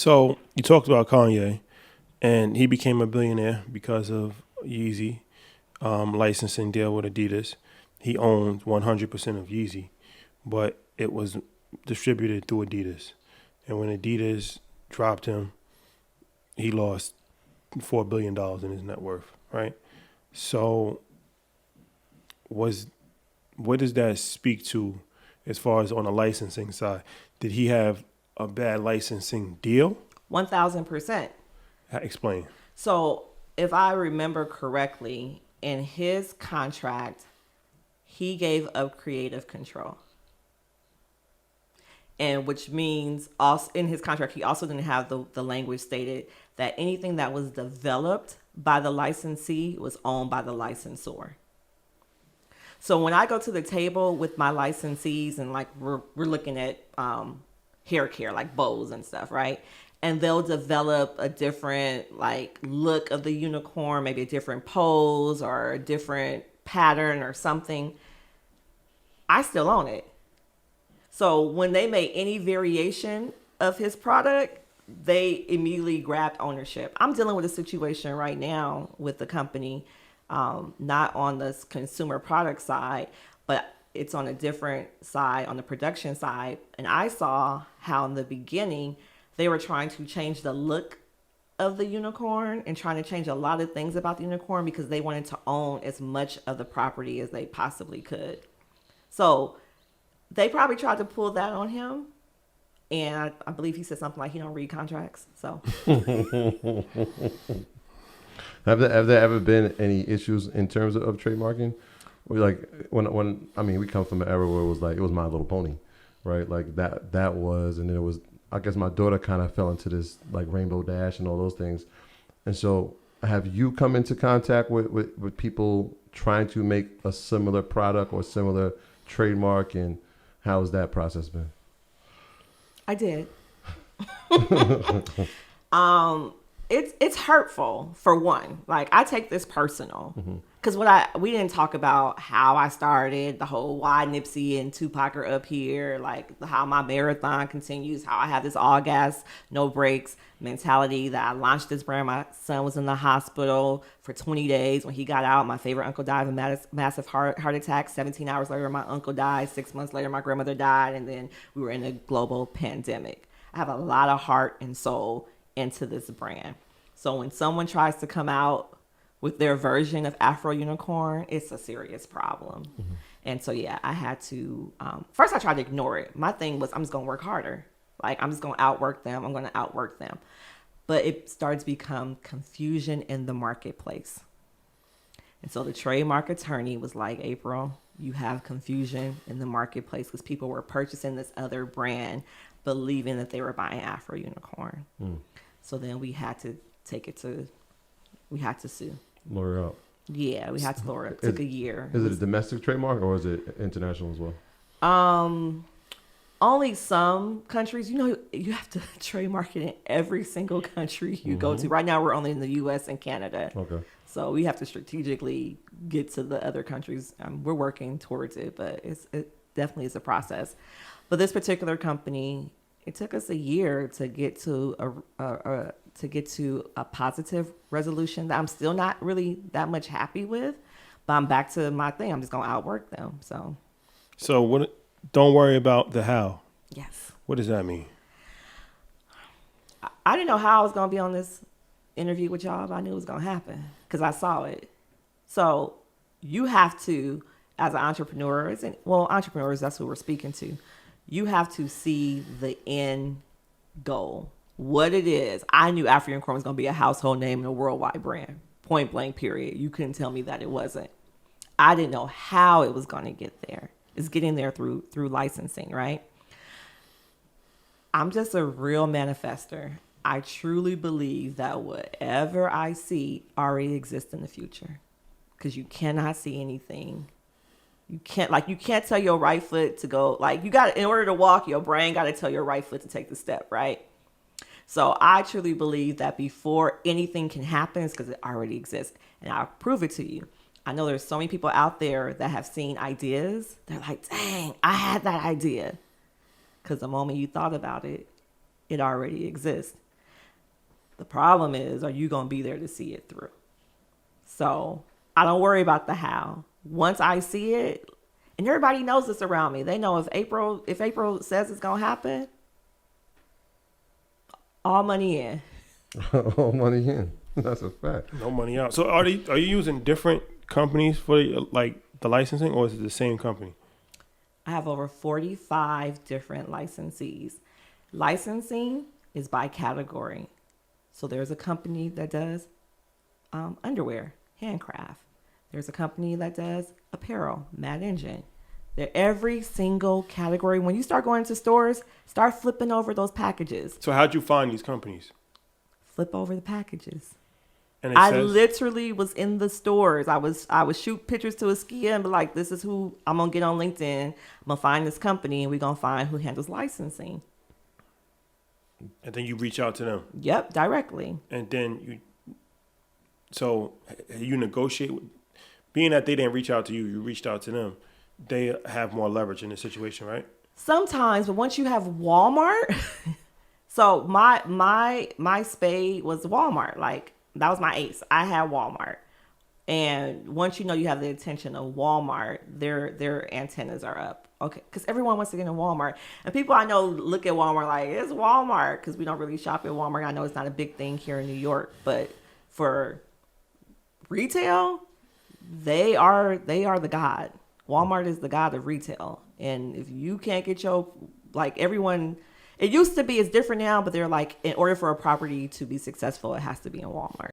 So you talked about Kanye, and he became a billionaire because of Yeezy licensing deal with Adidas. He owns 100% of Yeezy, but it was distributed through Adidas. And when Adidas dropped him, he lost $4 billion in his net worth, right? So was what does that speak to as far as on the licensing side? Did he have a bad licensing deal? 1,000%. Explain. So, if I remember correctly, in his contract, he gave up creative control. And which means also in his contract, he also didn't have the language stated that anything that was developed by the licensee was owned by the licensor. So when I go to the table with my licensees and like we're looking at hair care, like bows and stuff, right? And they'll develop a different like look of the unicorn, maybe a different pose or a different pattern or something. I still own it. So when they made any variation of his product, they immediately grabbed ownership. I'm dealing with a situation right now with the company, not on the consumer product side, but it's on a different side, on the production side. And I saw how in the beginning they were trying to change the look of the unicorn and trying to change a lot of things about the unicorn because they wanted to own as much of the property as they possibly could. So they probably tried to pull that on him. And I believe he said something like he don't read contracts. So have there ever been any issues in terms of trademarking? Like when I mean we come from an era where it was My Little Pony, right? Like that was, and then it was, I guess my daughter kind of fell into this like Rainbow Dash and all those things. And so have you come into contact with people trying to make a similar product or similar trademark, and how has that process been? I did. It's hurtful for one. Like I take this personal because we didn't talk about how I started, the whole why Nipsey and Tupac are up here, like how my marathon continues, how I have this all gas, no brakes mentality that I launched this brand. My son was in the hospital for 20 days. When he got out, my favorite uncle died of a massive heart attack. 17 hours later, my uncle died. 6 months later, my grandmother died. And then we were in a global pandemic. I have a lot of heart and soul into this brand. So when someone tries to come out with their version of Afro Unicorn, it's a serious problem. And so, yeah, I had to, first I tried to ignore it. My thing was I'm just going to work harder. Like I'm just going to outwork them. I'm going to outwork them. But it started to become confusion in the marketplace. And so the trademark attorney was like, April, you have confusion in the marketplace because people were purchasing this other brand believing that they were buying Afro Unicorn. So then we had to sue. Lawyer up. Yeah, we had to lawyer up. It took a year. Is it a domestic trademark or is it international as well? Only some countries. You have to trademark it in every single country you go to. Right now, we're only in the U.S. and Canada. Okay. So we have to strategically get to the other countries. We're working towards it, but it definitely is a process. But this particular company, it took us a year to get to a positive resolution that I'm still not really that much happy with. But I'm back to my thing. I'm just gonna outwork them. So what? Don't worry about the how. Yes. What does that mean? I didn't know how I was gonna be on this interview with y'all, but I knew it was gonna happen because I saw it. So you have to, as an entrepreneur, entrepreneurs, that's who we're speaking to. You have to see the end goal, what it is. I knew Afro Unicorn was going to be a household name and a worldwide brand, point blank, period. You couldn't tell me that it wasn't. I didn't know how it was going to get there. It's getting there through licensing, right? I'm just a real manifester. I truly believe that whatever I see already exists in the future because you cannot see anything. You can't tell your right foot to go, in order to walk, your brain got to tell your right foot to take the step, right? So I truly believe that before anything can happen, it's because it already exists. And I'll prove it to you. I know there's so many people out there that have seen ideas. They're like, dang, I had that idea. Because the moment you thought about it, it already exists. The problem is, are you going to be there to see it through? So I don't worry about the how. Once I see it, and everybody knows this around me. They know if April says it's going to happen, all money in. All money in. That's a fact. No money out. So are you using different companies for like the licensing, or is it the same company? I have over 45 different licensees. Licensing is by category. So there's a company that does underwear, handcraft. There's a company that does apparel, Mad Engine. They're every single category. When you start going to stores, start flipping over those packages. So how'd you find these companies? Flip over the packages. And it I says, literally was in the stores. I would shoot pictures to Askia and be like, this is who I'm going to get on LinkedIn. I'm going to find this company and we're going to find who handles licensing. and then you reach out to them, Yep, directly. and then you negotiate. Being that they didn't reach out to you, you reached out to them. They have more leverage in this situation, right? Sometimes, but once you have Walmart, so my spade was Walmart. Like that was my ace. I had Walmart. And once you know you have the attention of Walmart, their antennas are up. Okay, because everyone wants to get in Walmart. And people I know look at Walmart like, it's Walmart, because we don't really shop at Walmart. I know it's not a big thing here in New York, but for retail, they are the god. Walmart is the god of retail. And if you can't get like everyone, it used to be, it's different now, but they're like, in order for a property to be successful, it has to be in Walmart.